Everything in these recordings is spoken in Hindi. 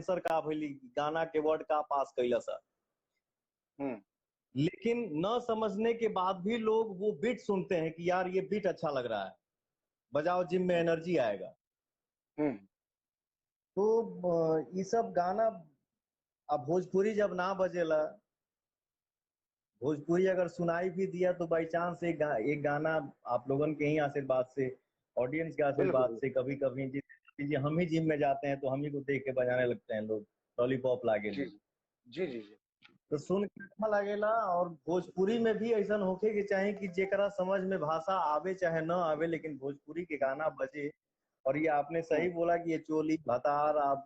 सर का भइली गाना के वर्ड का पास कैला सर, लेकिन न समझने के बाद भी लोग वो बीट सुनते हैं कि यार ये बीट अच्छा लग रहा है, बजाओ जिम में एनर्जी आएगा। तो ये सब गाना अब भोजपुरी जब ना बजेला, भोजपुरी अगर सुनाई भी दिया तो बाई चांस एक गाना आप लोगन के ही आशीर्वाद से, ऑडियंस के आशीर्वाद से, कभी कभी हम ही जिम में जाते हैं तो हम ही को देख के बजाने लगते हैं लोग, लॉलीपॉप लागे जी जी जी जी, तो सुन के अच्छा लगेला। और भोजपुरी में भी ऐसा होके के चाहे कि जेकरा समझ में भाषा आवे चाहे न आवे, लेकिन भोजपुरी के गाना बजे। और ये आपने सही बोला कि ये चोली भतार, आप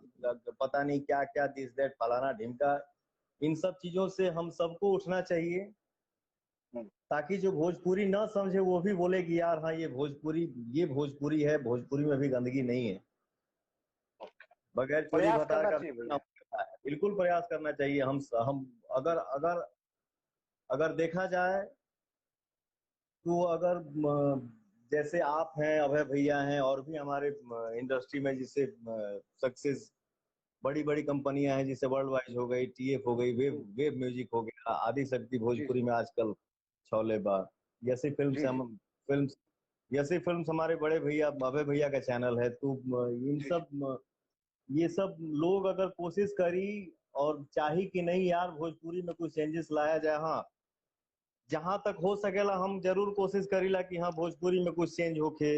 पता नहीं क्या क्या, दिस दैट फलाना ढिमका, इन सब चीजों से हम सबको उठना चाहिए, ताकि जो भोजपुरी न समझे वो भी बोले कि यार हाँ ये भोजपुरी है, भोजपुरी में भी गंदगी नहीं है। बगैर चोरी भतार का बिल्कुल प्रयास करना चाहिए। हम अगर देखा जाए तो अगर जैसे आप हैं, अभय भैया हैं, और भी हमारे इंडस्ट्री में जिससे सक्सेस बड़ी बड़ी कंपनियां हैं, जैसे वर्ल्ड वाइज हो गई, टीएफ हो गई, वेब म्यूजिक हो गया, आदि शक्ति भोजपुरी में आजकल छौले बा, जैसी फिल्म हमारे बड़े भैया अभय भैया का चैनल है। तो ये सब लोग अगर कोशिश करी और चाही कि नहीं यार भोजपुरी में कुछ चेंजेस लाया जाए, हाँ जहां तक हो सकेला हम जरूर कोशिश करीला कि हाँ भोजपुरी में कुछ चेंज होके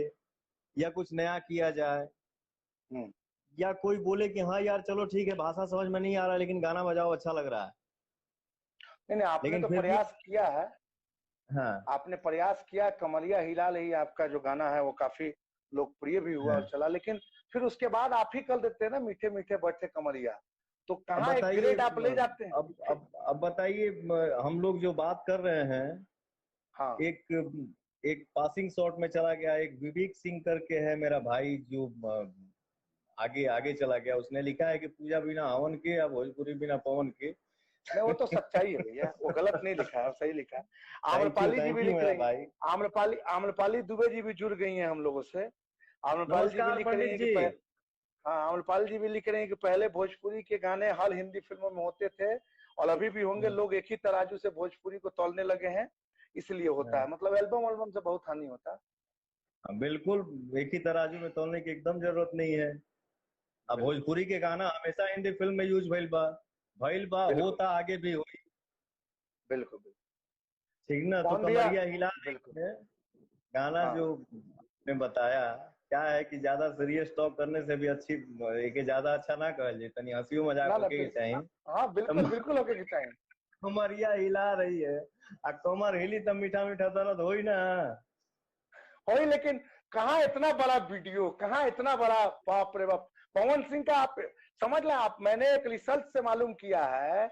या कुछ नया किया जाए, या कोई बोले कि हाँ यार चलो ठीक है भाषा समझ में नहीं आ रहा लेकिन गाना बजाओ अच्छा लग रहा है। नहीं आपने तो प्रयास किया है। हाँ आपने प्रयास किया, कमरिया हिलाल ही आपका जो गाना है वो काफी लोकप्रिय भी हुआ और चला, लेकिन फिर उसके बाद आप ही कर देते हैं ना मीठे मीठे बैठे कमरिया, तो कहाँ एक ग्रेड आप ले जाते हैं? अब बताइए, हम लोग जो बात कर रहे हैं, हाँ एक पासिंग शॉट में चला गया, एक विवेक सिंह करके है मेरा भाई जो आगे आगे चला गया, उसने लिखा है कि पूजा बिना हवन के या भोजपुरी बिना पवन के। नहीं वो तो सच्चाई है भैया, वो गलत नहीं लिखा है, सही लिखा है। आम्रपाली जी भी लिख रही है, आम्रपाली दुबे जी भी जुड़ गई हैं हम लोगों से। आम्रपाली जी भी लिख रही है कि हाँ, आम्रपाली जी भी लिख रहे हैं कि पहले भोजपुरी के गाने हर हिंदी फिल्मों में होते थे और अभी भी होंगे, लोग एक ही तराजू से भोजपुरी को तौलने लगे हैं, इसलिए होता है। मतलब एल्बम से बहुत हानि होता है। बिल्कुल, एक ही तराजू में तौलने की एकदम जरूरत नहीं है। अब भोजपुरी के गाना हमेशा हिंदी फिल्म में यूज भइल बा होता आगे भी होई। बिल्कुल ठीक ना। तो कमरिया हिलाल गाना जो ने बताया, क्या है कि ज्यादा सीरियस टॉक करने से भी अच्छी, एक ज्यादा अच्छा ना कहल जाए, तनी हंसियो मजाक होके चाहिए। हाँ बिल्कुल बिल्कुल होके के चाहिए। कमरिया हिला रही है, कमर हिली तब मीठा मीठा दर्द होई ना होई, लेकिन कहाँ इतना बड़ा वीडियो, कहाँ इतना बड़ा, बाप रे बाप। पवन सिंह का आप समझ लें, आप मैंने एक रिसर्च से मालूम किया है,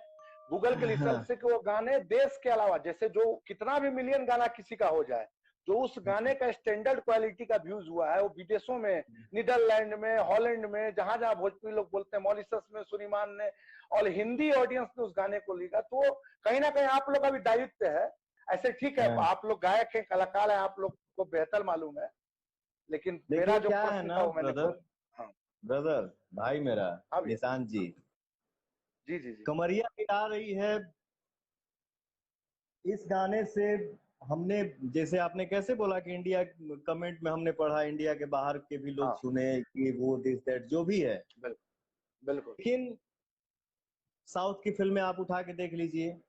गूगल के रिसर्च से, कि वो गाने देश के अलावा, जैसे जो कितना भी मिलियन गाना किसी का हो जाए, जो उस गाने का स्टैंडर्ड क्वालिटी का व्यूज हुआ है वो विदेशों में, नीदरलैंड में, हॉलैंड में, जहां जहां भोजपुरी लोग बोलते हैं, मॉरिशस में सुरीमान ने, और हिंदी ऑडियंस ने उस गाने को लिखा। तो कहीं ना कहीं आप लोग का भी दायित्व है। ऐसे ठीक है आप लोग गायक हैं, कलाकार हैं, आप लोग को बेहतर मालूम है, लेकिन मेरा जो क्या है ना ब्रदर भाई मेरा निशांत जी, जी जी जी, कमरिया हिला रही है इस गाने से। हमने, जैसे आपने कैसे बोला कि इंडिया, कमेंट में हमने पढ़ा इंडिया के बाहर के भी लोग सुने कि वो दिस दैट जो भी है, बिल्कुल। लेकिन साउथ की फिल्में आप उठा के देख लीजिए,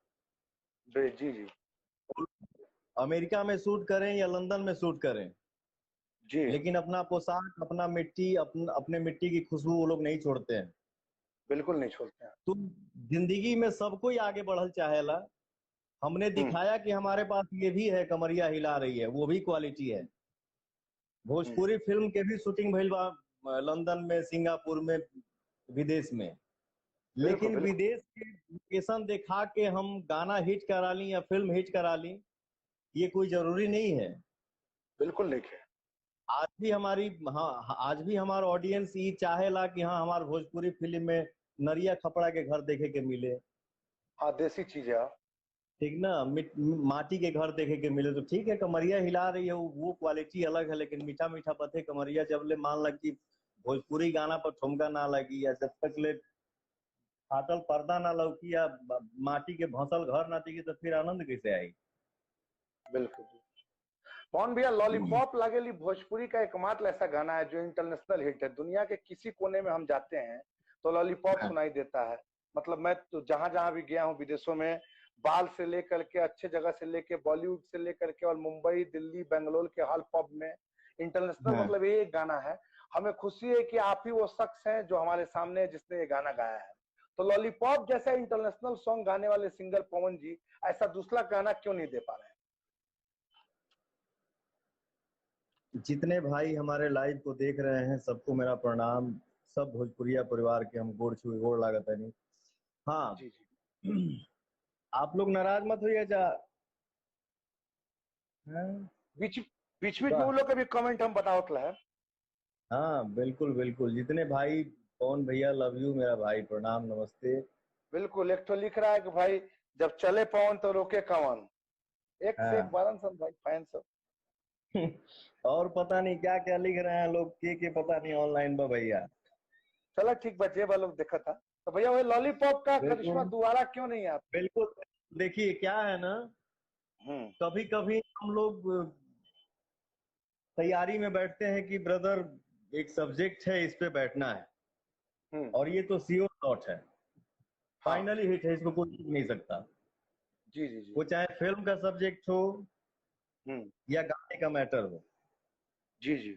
जी जी, अमेरिका में शूट करें या लंदन में शूट करें जी, लेकिन अपना पोशाक, अपना मिट्टी, अपने मिट्टी की खुशबू वो लोग नहीं छोड़ते हैं। बिल्कुल नहीं छोड़ते हैं। तो जिंदगी में सबको ही आगे बढ़ल चाहेला। हमने दिखाया कि हमारे पास ये भी है, कमरिया हिला रही है, वो भी क्वालिटी है। भोजपुरी फिल्म के भी शूटिंग भइल बा लंदन में, सिंगापुर में, विदेश में। लेकिन विदेश के लोकेशन दिखा के हम गाना हिट करा ली या फिल्म हिट करा ली, ये कोई जरूरी नहीं है। बिल्कुल नहीं है। आज भी हमारी, हाँ आज भी हमारा ऑडियंस ये चाहेला कि हाँ हमारे भोजपुरी फिल्म में नरिया खपड़ा के घर देखे के मिले। हाँ देसी चीज है, ठीक ना, माटी के घर देखे के मिले। तो ठीक है, कमरिया हिला रही है, वो क्वालिटी अलग है, लेकिन मीठा मीठा पथे कमरिया जब ले मान लग कि भोजपुरी गाना पर ठुमका ना लगी, या जब तक ले फाटल पर्दा ना लौकी या माटी के भंसल घर ना दिखी तो फिर आनंद कैसे आई। बिल्कुल। पवन भैया, लॉलीपॉप लागेली भोजपुरी का एकमात्र ऐसा गाना है जो इंटरनेशनल हिट है। दुनिया के किसी कोने में हम जाते हैं तो लॉलीपॉप हाँ, सुनाई देता है। मतलब मैं तो जहां जहां भी गया हूँ विदेशों में, बाल से लेकर के अच्छे जगह से लेके बॉलीवुड से लेकर के और मुंबई दिल्ली बेंगलोर के हॉल पब में इंटरनेशनल, हाँ। मतलब ये एक गाना है। हमें खुशी है कि आप ही वो शख्स हैं जो हमारे सामने है जिसने ये गाना गाया है। तो लॉलीपॉप जैसा इंटरनेशनल सॉन्ग गाने वाले सिंगर पवन जी ऐसा दूसरा गाना क्यों नहीं दे पा रहे हैं? जितने भाई हमारे लाइव को देख रहे हैं सबको मेरा प्रणाम। सब भोजपुरिया परिवार के हम गोड़ छुए गोड़ लागत है नहीं। हाँ। जी जी। आप लोग नाराज मत होइए जा। हाँ, बीच बीच बीच में वाह। वो लोग का भी कमेंट हम बतावत है। हाँ बिल्कुल बिल्कुल, जितने भाई, पवन भैया लव यू, मेरा भाई प्रणाम नमस्ते। बिल्कुल, एक तो लिख रहा है कि भाई जब चले पवन तो रोके कवन। एक से एक हाँ। बारन सन भाई फैन सब। और पता नहीं क्या क्या लिख रहे हैं लोग के पता नहीं ऑनलाइन बा भैया। चला ठीक बचे वाला लोग देखा था। तो भैया वो लॉलीपॉप का करिश्मा बिल्कुल दोबारा क्यों नहीं आता? बिल्कुल। देखिए क्या है ना, हम्म कभी कभी हम लोग तैयारी में बैठते हैं कि ब्रदर एक सब्जेक्ट है इस पे बैठना है, हम्म। और ये तो सीओ शॉट है, हाँ। फाइनली हिट है, इसको कोई नहीं सकता। जी जी जी। वो चाहे फिल्म का सब्जेक्ट हो हम्म। या गाने का मैटर हो। जी जी।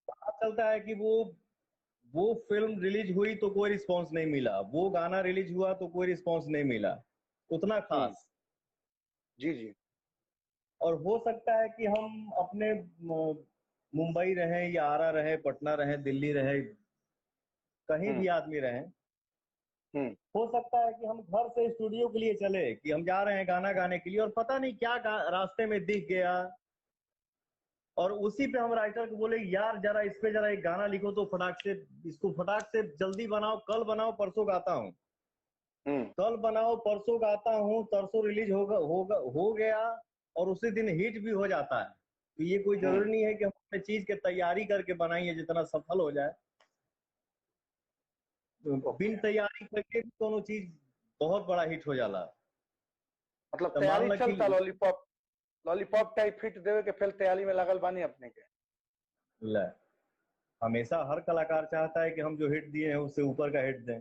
पता चलता है कि वो फिल्म रिलीज हुई तो कोई रिस्पांस नहीं मिला, वो गाना रिलीज हुआ तो कोई रिस्पांस नहीं मिला उतना हम्म। खास। जी जी। और हो सकता है कि हम अपने मुंबई रहे या आरा रहे, पटना रहे, दिल्ली रहे, कहीं हम्म भी आदमी रहे, हम्म हो सकता है कि हम घर से स्टूडियो के लिए चले कि हम जा रहे हैं गाना गाने के लिए, और पता नहीं क्या रास्ते में दिख गया, और उसी पे हम राइटर को बोले यार जरा इस पे जरा एक गाना लिखो तो फटाक से, इसको फटाक से जल्दी बनाओ, कल बनाओ परसों गाता हूँ, हम्म कल बनाओ परसों गाता हूँ, तरसों रिलीज हो गया, और उसी दिन हिट भी हो जाता है। तो ये कोई हम्म। जरूरी नहीं है कि हम अपने चीज की तैयारी करके बनाइए जितना सफल हो जाए। तो ओके। बिन तैयारी करके भी दोनों चीज बहुत बड़ा हिट हो जाला। मतलब तो मान तैयारी लो कि चलता लॉलीपॉप, लॉलीपॉप टाइप फिट देवे के फिर तैयारी में लगल बानी अपने के। ले, हमेशा हर कलाकार चाहता है कि हम जो हिट दिए हैं उससे ऊपर का हिट दें,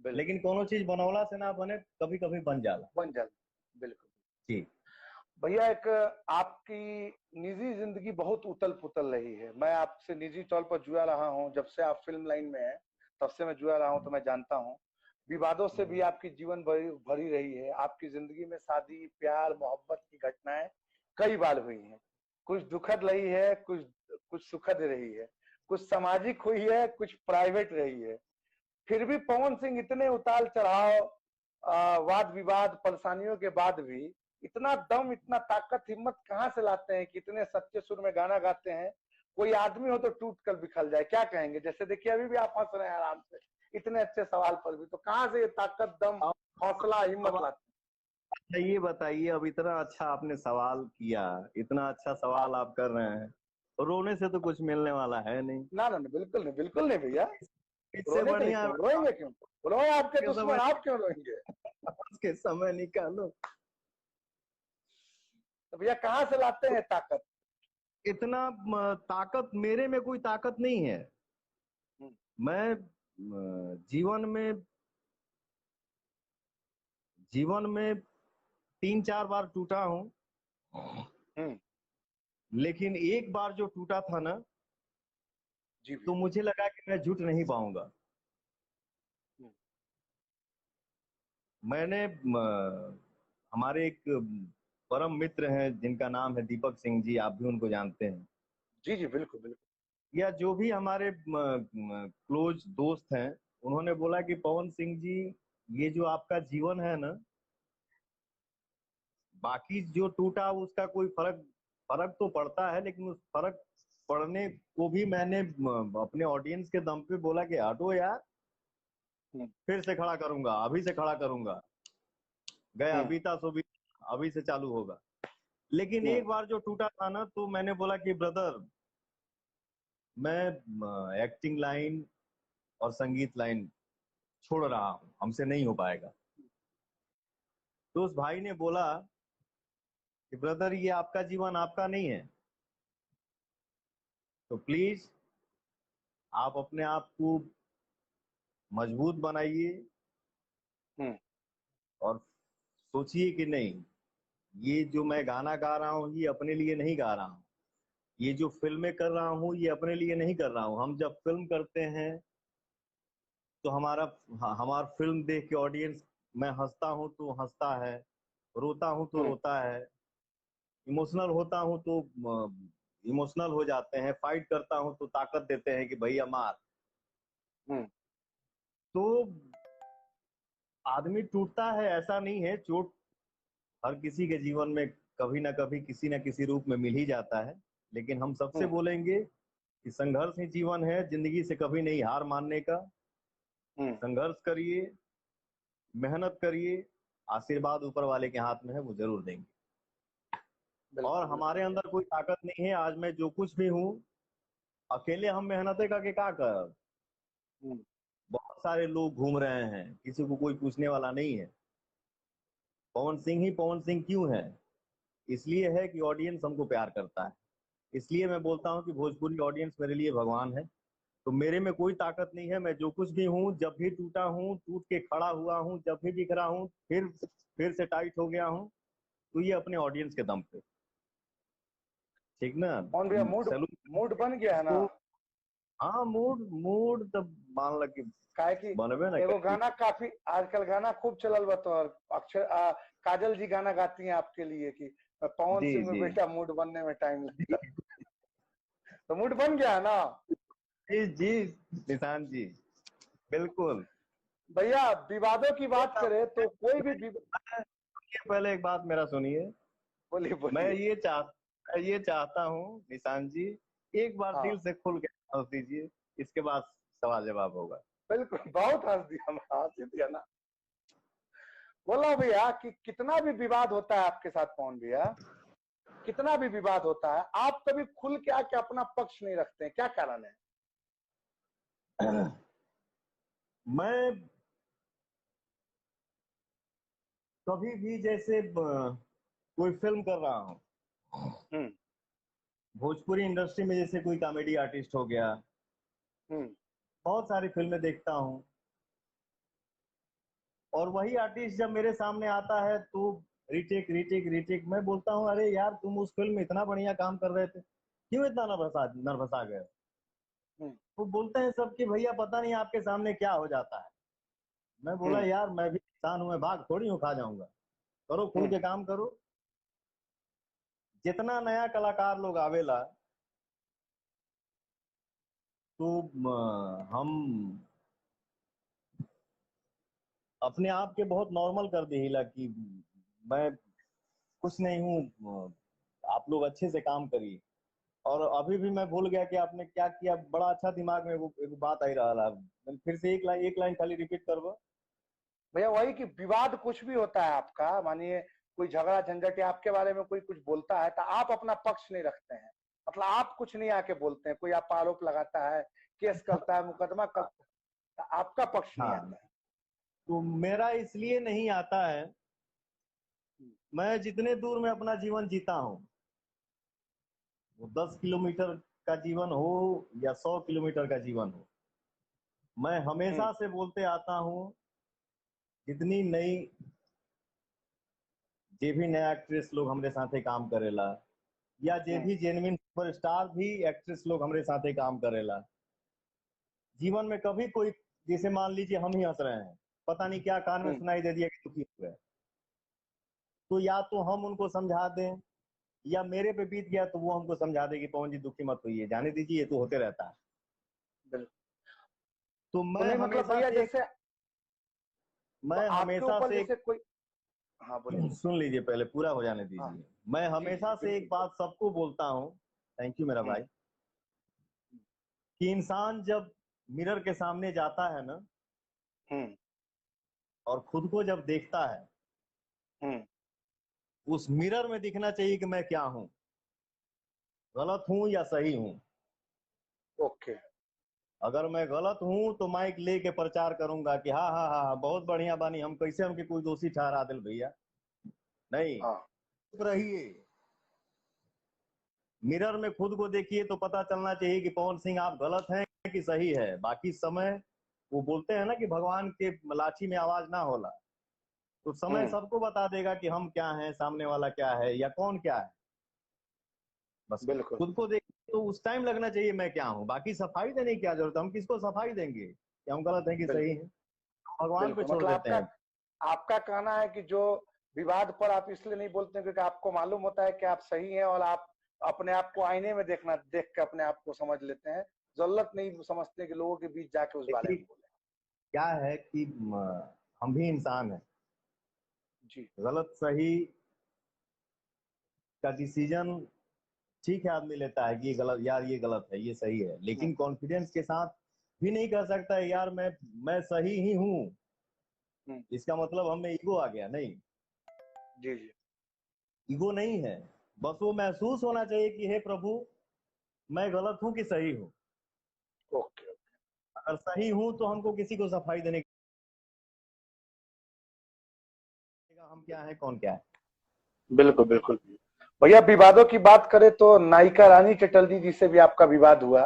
लेकिन बिल्कुल। कोनो चीज बनौला से ना बने, कभी कभी बन जाला। बन जाए। बिल्कुल। जी। भैया एक आपकी निजी जिंदगी बहुत उतल पुतल रही है। मैं आपसे निजी तौर पर जुड़ा रहा हूँ, जब से आप फिल्म लाइन में हैं तब से मैं जुड़ा रहा हूँ, तो मैं जानता हूँ विवादों से भी आपकी जीवन भरी भरी रही है। आपकी जिंदगी में शादी प्यार मोहब्बत की घटनाएं कई बार हुई हैं। कुछ दुखद रही है, कुछ कुछ सुखद रही है, कुछ सामाजिक हुई है, कुछ प्राइवेट रही है। फिर भी पवन सिंह इतने उतार चढ़ाव, वाद विवाद परेशानियों के बाद भी इतना दम इतना ताकत हिम्मत कहाँ से लाते हैं कि इतने सच्चे सुर में गाना गाते हैं? कोई आदमी हो तो टूट कर बिखर जाए, क्या कहेंगे? जैसे देखिए अभी भी आप हंस रहे हैं आराम से इतने अच्छे सवाल पर भी, तो कहाँ से ये ताकत दम अब हौसला हिम्मत अब लाते ये बताइए, अब इतना अच्छा आपने सवाल किया, इतना अच्छा हैं? हाँ। सवाल आप कर रहे हैं, रोने से तो कुछ मिलने वाला है नहीं। ना ना ना, बिल्कुल नहीं भैया। इससे रोने के लिए बढ़िया क्यों रोएंगे? क्यों रोए? आपके के दुश्मन, समय आप क्यों रोएंगे? के समय निकालो। तो भैया कहाँ से लाते हैं ताकत? इतना ताकत मेरे में कोई ताकत नहीं है। हम्म मैं जीवन में 3-4 बार टूटा हूँ, हम्म। लेकिन एक बार जो टूटा था ना, जी तो भैया। मुझे लगा कि मैं जुट नहीं पाऊंगा। हम्म। मैंने हमारे एक परम मित्र हैं जिनका नाम है दीपक सिंह जी, आप भी उनको जानते हैं, जी जी बिल्कुल बिल्कुल। या जो भी हमारे क्लोज दोस्त हैं, उन्होंने बोला कि पवन सिंह जी, ये जो आपका जीवन है ना, बाकी जो टूटा उसका कोई फर्क फर्क तो पड़ता है, लेकिन उस फर्क पड़ने को भी मैंने अपने ऑडियंस के दम पे बोला कि हटो यार, हम्म फिर से खड़ा करूंगा, अभी से खड़ा करूंगा, गया हम्म बीता सो बीता, अभी से चालू होगा। लेकिन हम्म एक बार जो टूटा था ना, तो मैंने बोला कि ब्रदर, मैं एक्टिंग लाइन और संगीत लाइन छोड़ रहा हूँ, हमसे नहीं हो पाएगा। तो उस भाई ने बोला कि ब्रदर ये आपका जीवन आपका नहीं है, तो प्लीज आप अपने आप को मजबूत बनाइए हम्म। और सोचिए कि नहीं, ये जो मैं गाना गा रहा हूँ ये अपने लिए नहीं गा रहा हूँ, ये जो फिल्में कर रहा हूँ ये अपने लिए नहीं कर रहा हूँ। हम जब फिल्म करते हैं तो हमारा फिल्म देख के ऑडियंस, मैं हंसता हूँ तो हंसता है, रोता हूँ तो हम्म। रोता है, इमोशनल होता हूँ तो इमोशनल हो जाते हैं, फाइट करता हूँ तो ताकत देते हैं कि भैया मार। हम्म। तो आदमी टूटता है, ऐसा नहीं है, चोट हर किसी के जीवन में कभी ना कभी किसी ना किसी रूप में मिल ही जाता है। लेकिन हम सबसे हम्म। बोलेंगे कि संघर्ष ही जीवन है, जिंदगी से कभी नहीं हार मानने का। हम्म। संघर्ष करिए, मेहनत करिए, आशीर्वाद ऊपर वाले के हाथ में है, वो जरूर देंगे। और बिल्कुल हमारे बिल्कुल भैया। अंदर कोई ताकत नहीं है, आज मैं जो कुछ भी हूँ अकेले हम मेहनत करके क्या कर, हम्म। बहुत सारे लोग घूम रहे हैं, किसी को कोई पूछने वाला नहीं है। पवन सिंह ही पवन सिंह क्यों है? इसलिए है कि ऑडियंस हमको प्यार करता है। इसलिए मैं बोलता हूँ कि भोजपुरी ऑडियंस मेरे लिए भगवान है। तो मेरे में कोई ताकत नहीं है, मैं जो कुछ भी हूँ, जब भी टूटा हूँ, टूट के खड़ा हुआ हूँ, जब भी बिखरा हूँ, फिर से टाइट हो गया हूँ, तो ये अपने ऑडियंस के दम पे। ठीक ना? कौन भैया, मूड सैलूट मूड बन गया है ना? को। हाँ, मूड मूड तब मान लग कि काहे कि बनबे ना एगो करी। गाना काफी आजकल गाना खूब चलल बा, तो अक्षर काजल जी गाना गाती हैं आपके लिए कि पवन जी सिंह में जी बेटा मूड बनने में टाइम जी लगता है। तो मूड बन गया है ना? जी जी, निशान जी, बिल्कुल। भैया विवादों की बात मैं करें तो कोई भी पहले एक बात मेरा सुनिए। बोलिए मैं बोलिए। ये चाहता हूँ निशान जी, एक बार दिल हाँ से खुल के हंस दीजिए, इसके बाद सवाल जवाब होगा। बिल्कुल, बहुत हंस दिया, हंस ही दिया ना। बोला भैया कि कितना भी विवाद होता है आपके साथ पवन भैया, कितना भी विवाद होता है, आप कभी खुल के आके अपना पक्ष नहीं रखते हैं, क्या कारण है? मैं कभी भी जैसे कोई फिल्म कर रहा हूँ, हम्म। भोजपुरी इंडस्ट्री में जैसे कोई कॉमेडी आर्टिस्ट हो गया, हम्म। बहुत सारी फिल्में देखता हूँ, और वही आर्टिस्ट जब मेरे सामने आता है तो रीटेक रीटेक रीटेक, मैं बोलता हूँ अरे यार तुम उस फिल्म में इतना बढ़िया काम कर रहे थे, क्यों इतना नर्वस आ गए? हम्म। वो बोलते हैं सब कि भैया पता नहीं आपके सामने क्या हो जाता है। मैं बोला हम्म। यार मैं भी इंसान हूं, मैं भाग थोड़ी हूँ खा जाऊंगा, करो खुल हम्म। के काम करो। जितना नया कलाकार लोग आवेला तो हम अपने आप के बहुत नॉर्मल कर देला कि मैं कुछ नहीं हूँ, आप लोग अच्छे से काम करिए। और अभी भी मैं भूल गया कि आपने क्या किया, बड़ा अच्छा दिमाग में वो बात आई रहा है। मैं फिर से एक लाइन खाली रिपीट करबो। भैया वही कि विवाद कुछ भी होता है आपका, मानिए कोई झगड़ा झंझट या आपके बारे में कोई कुछ बोलता है तो आप अपना पक्ष नहीं रखते हैं, मतलब आप कुछ नहीं आके बोलते हैं, कोई आप आरोप लगाता है, केस करता है, मुकदमा करता है, तो आपका पक्ष नहीं हाँ, आता है। तो मेरा इसलिए नहीं आता है, मैं जितने दूर में अपना जीवन जीता हूँ, वो 10 किलोमीटर का जीवन हो या 100 किलोमीटर का जीवन हो, मैं हम्म। हमेशा से बोलते आता हूँ, जितनी नई जे भी नया एक्ट्रेस लोग हमरे साथे काम करेला, या जे हम्म। भी जेन्युइन सुपरस्टार भी एक्ट्रेस लोग हमरे साथे काम करेला, जीवन में कभी कोई, जैसे मान लीजिए हम ही हंस रहे हैं, पता नहीं क्या कान में हम्म। सुनाई दे दिया कि दुखी हो गए, तो या तो हम उनको समझा दें, या मेरे पे बीत गया तो वो हमको समझा दे कि पवन जी दुखी मत होइए, जाने दीजिए, ये तो होते रहता है। बिल्कुल। तो तो नहीं मतलब भैया जैसे, तो मैं आपके हमेशा ऊपर से जैसे कोई, हाँ बोलिए। सुन लीजिए, पहले पूरा हो जाने हाँ दीजिए। मैं जी जी हमेशा से एक बिल्कुल बात सबको बोलता हूँ, थैंक यू मेरा हम्म। भाई, कि इंसान जब मिरर के सामने जाता है ना, हम्म। और खुद को जब देखता है, हम्म। उस मिरर में दिखना चाहिए कि मैं क्या हूँ, गलत हूँ या सही हूँ। ओके। अगर मैं गलत हूँ तो माइक लेके प्रचार करूंगा कि हाँ हाँ हाँ हाँ, बहुत बढ़िया बानी, हम कैसे हमके कोई दोषी ठहरा दिल भैया। नहीं, हाँ चुप रहिए। मिरर में खुद को देखिए तो पता चलना चाहिए कि पवन सिंह आप गलत हैं कि सही है। बाकी समय, वो बोलते हैं ना कि भगवान के लाठी में आवाज ना होला, तो समय सबको बता देगा कि हम क्या हैं, सामने वाला क्या है, या कौन क्या है। बस बिल्कुल खुद को देख तो उस टाइम लगना चाहिए मैं क्या हूँ। बाकी सफाई देने की क्या जरूरत है, हम किसको सफाई देंगे कि हम गलत हैं कि सही बिल्कुल हैं। भगवान पे बिल्कुल। छोड़ मतलब देते आपका हैं। आपका कहना है कि जो विवाद पर आप इसलिए नहीं बोलते हैं क्योंकि आपको मालूम होता है कि आप सही हैं, और आप अपने आप को आईने में देख के अपने आप को समझ लेते हैं। जरूरत नहीं समझते कि लोगों के बीच जाके उस बारे देखिए में बोले। क्या है कि हम भी इंसान हैं। जी गलत सही का डिसीजन ठीक है आदमी लेता है कि ये गलत, यार ये गलत है ये सही है, हम्म, लेकिन कॉन्फिडेंस के साथ भी नहीं कह सकता है यार मैं सही ही हूँ। हम्म, इसका मतलब हम में ईगो आ गया, नहीं। जी जी। ईगो नहीं है, बस वो महसूस होना चाहिए कि हे प्रभु, मैं गलत हूँ कि सही हूँ। ओके। अगर सही हूँ तो हमको किसी को सफाई देने का, हम क्या है कौन क्या है। बिल्कुल बिल्कुल। भैया विवादों की बात करें तो नायिका रानी चटर्जी जी से भी आपका विवाद हुआ,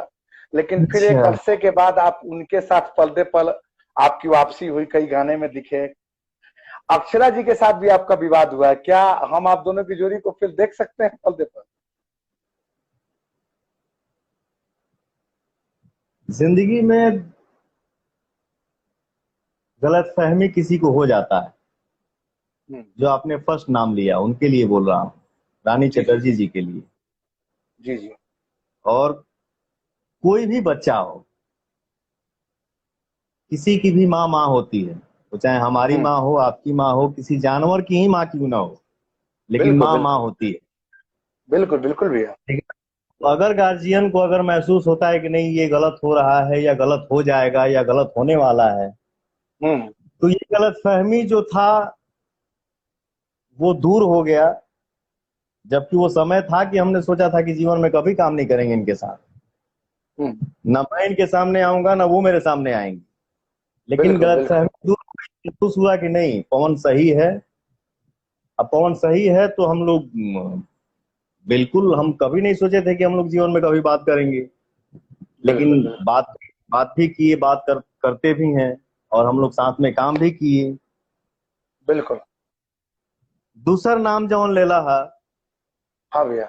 लेकिन फिर एक अच्छा। अरसे के बाद आप उनके साथ पर्दे पर आपकी वापसी हुई, कई गाने में दिखे। अक्षरा जी के साथ भी आपका विवाद हुआ है, क्या हम आप दोनों की जोड़ी को फिर देख सकते हैं पर्दे पर? जिंदगी में गलत फहमी किसी को हो जाता है। हम्म, जो आपने फर्स्ट नाम लिया उनके लिए बोल रहा हूँ, रानी जी जी चटर्जी जी के लिए। जी जी। और कोई भी बच्चा हो, किसी की भी माँ माँ होती है, वो चाहे हमारी हम्म, माँ हो, आपकी माँ हो, किसी जानवर की ही माँ क्यों ना हो, लेकिन बिल्कुल माँ माँ बिल्कुल होती है। बिल्कुल बिल्कुल भैया। ठीक है? तो अगर गार्जियन को अगर महसूस होता है कि नहीं ये गलत हो रहा है या गलत हो जाएगा या गलत होने वाला है, हम्म, तो ये गलत फहमी जो था वो दूर हो गया। जबकि वो समय था कि हमने सोचा था कि जीवन में कभी काम नहीं करेंगे इनके साथ, हम्म, ना मैं इनके सामने आऊंगा ना वो मेरे सामने आएंगे। लेकिन बिल्कुल बिल्कुल गलतफहमी दूर हो गई, महसूस हुआ कि नहीं पवन सही है। अब पवन सही है तो हम लोग बिल्कुल, हम कभी नहीं सोचे थे कि हम लोग जीवन में कभी बात करेंगे, बिल्कुल लेकिन बिल्कुल बात भी किए, करते भी हैं, और हम लोग साथ में काम भी किए। बिल्कुल। दूसर नाम जौन लेला है, हाँ भैया।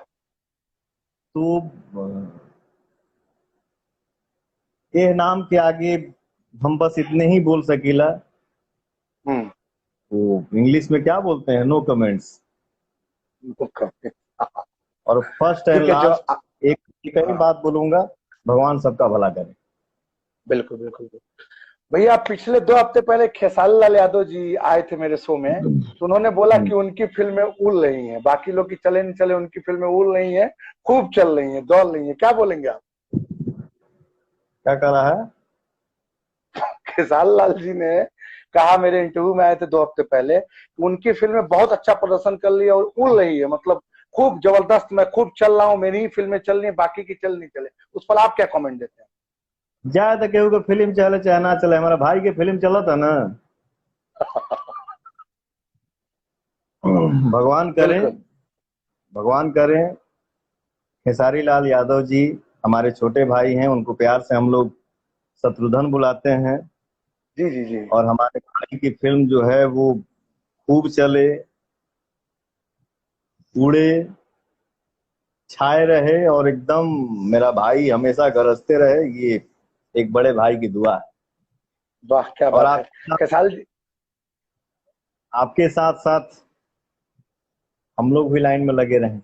तो ये नाम के आगे हम बस इतने ही बोल सकीला। हम्म, वो इंग्लिश में क्या बोलते हैं, नो कमेंट्स। बिल्कुल। और फर्स्ट एंड ठीक है जो लास्ट एक एक ही हाँ बात बोलूंगा, भगवान सबका भला करे। बिल्कुल बिल्कुल। भैया पिछले 2 हफ्ते पहले खेसारी लाल यादव जी आए थे मेरे शो में, तो उन्होंने बोला कि उनकी फिल्में उड़ रही हैं, बाकी लोग की चले नहीं चले, उनकी फिल्में उड़ रही हैं, खूब चल रही हैं, दौड़ रही हैं। क्या बोलेंगे आप? क्या कह रहा है? खेसारी लाल जी ने कहा मेरे इंटरव्यू में आए थे 2 हफ्ते पहले, उनकी फिल्में बहुत अच्छा प्रदर्शन कर रही है और उड़ रही है, मतलब खूब जबरदस्त, मैं खूब चल रहा हूँ, मेरी ही फिल्में चल रही है, बाकी की चल नहीं चले। उस पर आप क्या कमेंट देते हैं? जाए तो केहू के फिल्म चले चाहे ना चले, हमारा भाई के फिल्म चला था ना। भगवान करें, बिल्कुल। भगवान करें। खेसारी लाल यादव जी हमारे छोटे भाई हैं, उनको प्यार से हम लोग शत्रुघ्न बुलाते हैं। जी जी जी। और हमारे भाई की फिल्म जो है वो खूब चले, उड़े, छाए रहे, और एकदम मेरा भाई हमेशा गरजते रहे, ये एक बड़े भाई की दुआ है। वाह क्या और बात है। खेसारी जी। आपके साथ साथ हम लोग भी लाइन में लगे रहे।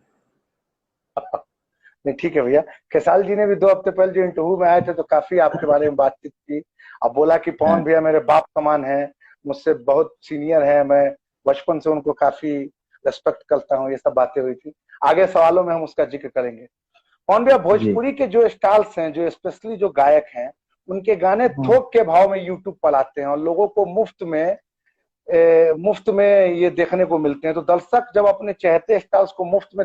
नहीं ठीक है भैया। खेसारी जी ने भी 2 हफ्ते पहले जो इंटरव्यू में आए थे तो काफी आपके बारे में बातचीत की। अब बोला कि पवन भैया मेरे बाप समान है, मुझसे बहुत सीनियर है, मैं बचपन से उनको काफी रेस्पेक्ट करता हूँ, ये सब बातें हुई थी। आगे सवालों में हम उसका जिक्र करेंगे। पवन भैया जी। भोजपुरी के जो स्टार्स हैं, जो स्पेशली जो गायक हैं, उनके गाने हम्म। थोक के भाव में यूट्यूब पर आते हैं और लोगों को मुफ्त में ये देखने को मिलते हैं। तो दर्शक जब अपने चहेते स्टार्स को मुफ्त में